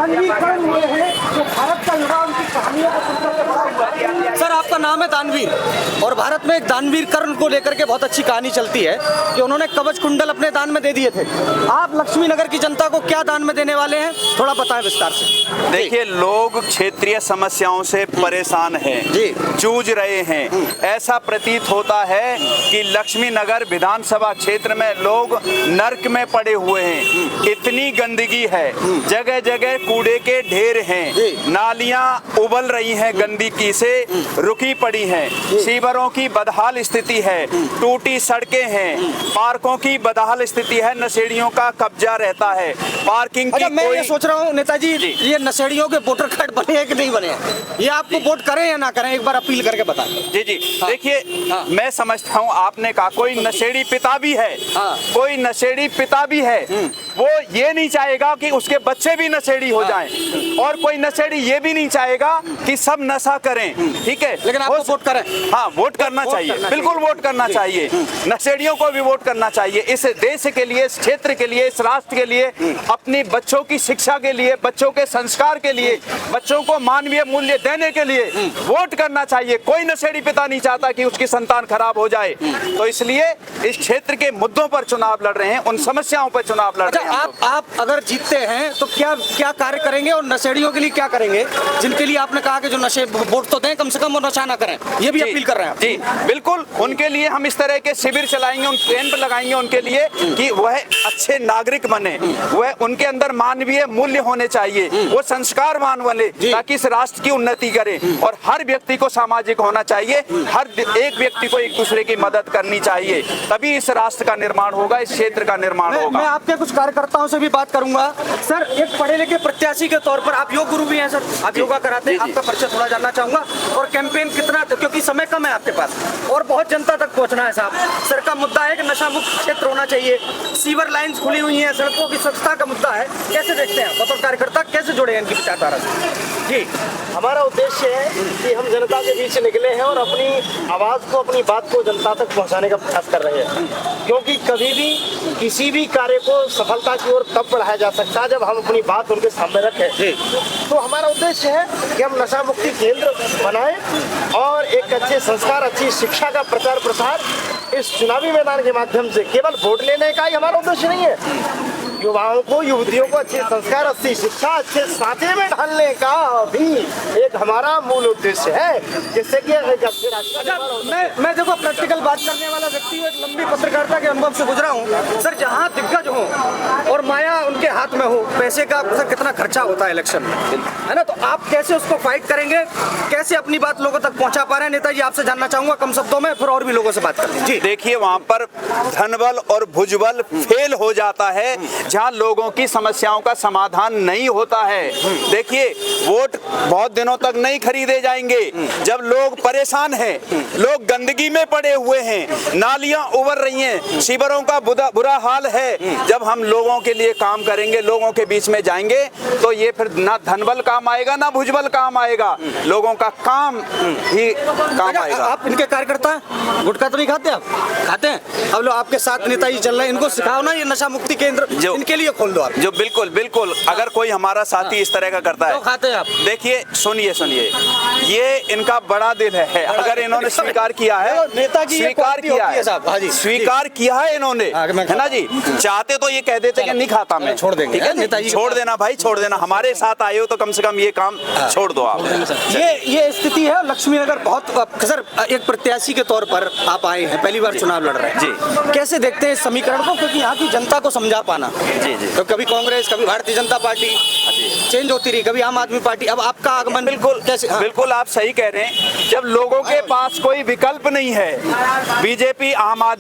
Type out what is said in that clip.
दानवीकरण हुए हैं, जो भारत का युवा उनकी कहानियों को सुनकर के बड़ा हुआ है। सर, आपका नाम है दानवीर, और भारत में एक दानवीरकरण को लेकर के बहुत अच्छी कहानी चलती है कि उन्होंने कवच कुंडल अपने दान में दे दिए थे। आप लक्ष्मी नगर की जनता को क्या दान में देने वाले हैं, थोड़ा बताएं विस्तार से। देखिए, लोग क्षेत्रीय समस्याओं से परेशान हैं, जूझ रहे हैं। ऐसा प्रतीत होता है कि लक्ष्मी नगर विधानसभा क्षेत्र में लोग नर्क में पड़े हुए हैं। इतनी गंदगी है, जगह जगह कूड़े के ढेर हैं, नालियां उबल रही हैं, गंदगी से रुकी पड़ी हैं, सीवरों की बदहाल स्थिति है, टूटी सड़कें हैं, पार्कों की बदहाल स्थिति है, नशेड़ियों का कब्जा रहता है, पार्किंग की मैं ये सोच रहा हूँ नेताजी, ये नशेड़ियों के वोटर कार्ड बने हैं कि नहीं बने हैं, ये आपको वोट करें या ना करें, एक बार अपील करके बताएं। जी। देखिए, मैं समझता हूँ आपने कहा कोई नशेड़ी पिता भी है, कोई नशेड़ी पिता भी है, वो ये नहीं चाहेगा कि उसके बच्चे भी नशेड़ी हो जाएं, और कोई नशेड़ी ये भी नहीं चाहेगा कि सब नशा करें, ठीक है, लेकिन आपको वोट करें। हाँ, वोट करना चाहिए, बिल्कुल वोट करना चाहिए, नशेड़ियों को भी वोट करना चाहिए। इस देश के लिए, इस क्षेत्र के लिए, इस राष्ट्र के लिए, अपनी बच्चों की शिक्षा के लिए, बच्चों के संस्कार के लिए, बच्चों को मानवीय मूल्य देने के लिए वोट करना चाहिए। कोई नशेड़ी पिता नहीं चाहता कि उसकी संतान खराब हो जाए, तो इसलिए इस क्षेत्र के मुद्दों पर चुनाव लड़ रहे हैं, उन समस्याओं पर चुनाव लड़ रहे हैं। आप अगर जीतते हैं तो क्या कार्य करेंगे, और नशेड़ियों के लिए क्या करेंगे, जिनके लिए आपने कहा कि जो नशे वोट तो दें, कम से कम वो नशा ना करें, ये भी अपील कर रहे हैं। जी बिल्कुल, उनके लिए हम इस तरह के शिविर चलाएंगे, उन कैंप लगाएंगे उनके लिए कि वह अच्छे नागरिक बने, वह उनके अंदर मानवीय मूल्य होने चाहिए, वो संस्कारवान बने, ताकि इस राष्ट्र की उन्नति करे। और हर व्यक्ति को सामाजिक होना चाहिए, हर एक व्यक्ति को एक दूसरे की मदद करनी चाहिए, तभी इस राष्ट्र का निर्माण होगा, इस क्षेत्र का निर्माण होगा। मैं आपके कुछ कार्यकर्ताओं से भी बात करूंगा। सर, एक पढ़े लिखे प्रत्याशी के तौर पर आप योग गुरु भी हैं सर, आप योगा कराते हैं, आपका परिचय थोड़ा जानना चाहूंगा, और कैंपेन कितना, क्योंकि समय कम है आपके पास और बहुत जनता तक पहुंचना है साहब। सर का मुद्दा है कि नशा मुक्त क्षेत्र होना चाहिए, सीवर लाइंस खुली हुई हैं, सड़कों की स्वच्छता का मुद्दा है, कैसे देखते हैं बतौर कार्यकर्ता, कैसे जुड़े हैं इनकी विचारधारा से? जी, हमारा उद्देश्य है कि हम जनता के बीच निकले हैं और अपनी आवाज़ को, अपनी बात को जनता तक पहुंचाने का प्रयास कर रहे हैं, क्योंकि कभी भी किसी भी कार्य को सफलता की ओर तब बढ़ाया जा सकता है जब हम अपनी बात उनके सामने रखें। तो हमारा उद्देश्य है कि हम नशा मुक्ति केंद्र बनाएं और एक अच्छे संस्कार, अच्छी शिक्षा का प्रचार प्रसार इस चुनावी मैदान के माध्यम से, केवल वोट लेने का ही हमारा उद्देश्य नहीं है, युवाओं को, युवतियों को अच्छे संस्कार, अच्छी शिक्षा, अच्छे साथे में ढालने का भी एक हमारा मूल उद्देश्य है, जिससे कि मैं देखो प्रैक्टिकल बात करने वाला व्यक्ति हूँ, एक लंबी पत्रकारिता के अनुभव से गुजरा हूँ सर। जहाँ दिग्गज हो और माया उनके हाथ में हो, पैसे का सर कितना खर्चा होता है इलेक्शन में, है ना, तो आप कैसे उसको फाइट करेंगे, कैसे अपनी बात लोगों तक पहुँचा पा रहे हैं? नेताजी, आपसे जानना चाहूंगा कम शब्दों में, फिर और भी लोगों से बात कर लीजिए। देखिए, वहाँ पर धनबल और भुजबल फेल हो जाता है, जहां लोगों की समस्याओं का समाधान नहीं होता है। देखिए, वोट बहुत दिनों तक नहीं खरीदे जाएंगे, जब लोग परेशान हैं, लोग गंदगी में पड़े हुए हैं, नालियां उबर रही हैं, सीवरों का बुरा हाल है। जब हम लोगों के लिए काम करेंगे, लोगों के बीच में जाएंगे, तो ये फिर ना धनबल काम आएगा ना भुजबल काम आएगा, लोगों का काम ही काम आएगा। आप इनके कार्यकर्ता हैं, गुटखा तो नहीं खाते? आप खाते हैं? अब लोग आपके साथ नेताजी चल रहे हैं, इनको सिखाओ ना, ये नशा मुक्ति केंद्र इनके लिए खोल दो आप। जो बिल्कुल अगर कोई हमारा साथी इस तरह का करता है, तो खाते हैं आप? देखिए, सुनिए, ये इनका बड़ा दिल है, अगर इन्होंने स्वीकार किया है, नेताजी स्वीकार किया है, स्वीकार किया है इन्होंने, है ना जी। चाहते तो ये कह देते कि नहीं खाता मैं, छोड़ देंगे, ठीक है, नेताजी छोड़ देना भाई, छोड़ देना, हमारे साथ आए हो तो कम से कम ये काम छोड़ दो आप। ये स्थिति है लक्ष्मी नगर। बहुत सर, एक प्रत्याशी के तौर पर आप आए हैं, पहली बार चुनाव लड़ रहे हैं जी, कैसे देखते हैं इस समीकरण को, क्योंकि यहाँ की जनता को समझा पाना, जी तो कभी कांग्रेस, कभी भारतीय जनता पार्टी चेंज होती रही, कभी आम आदमी पार्टी, अब आपका आगमन, बिल्कुल कैसे? बिल्कुल आप सही कह रहे हैं, जब लोगों के पास कोई विकल्प नहीं है, बीजेपी, आम आदमी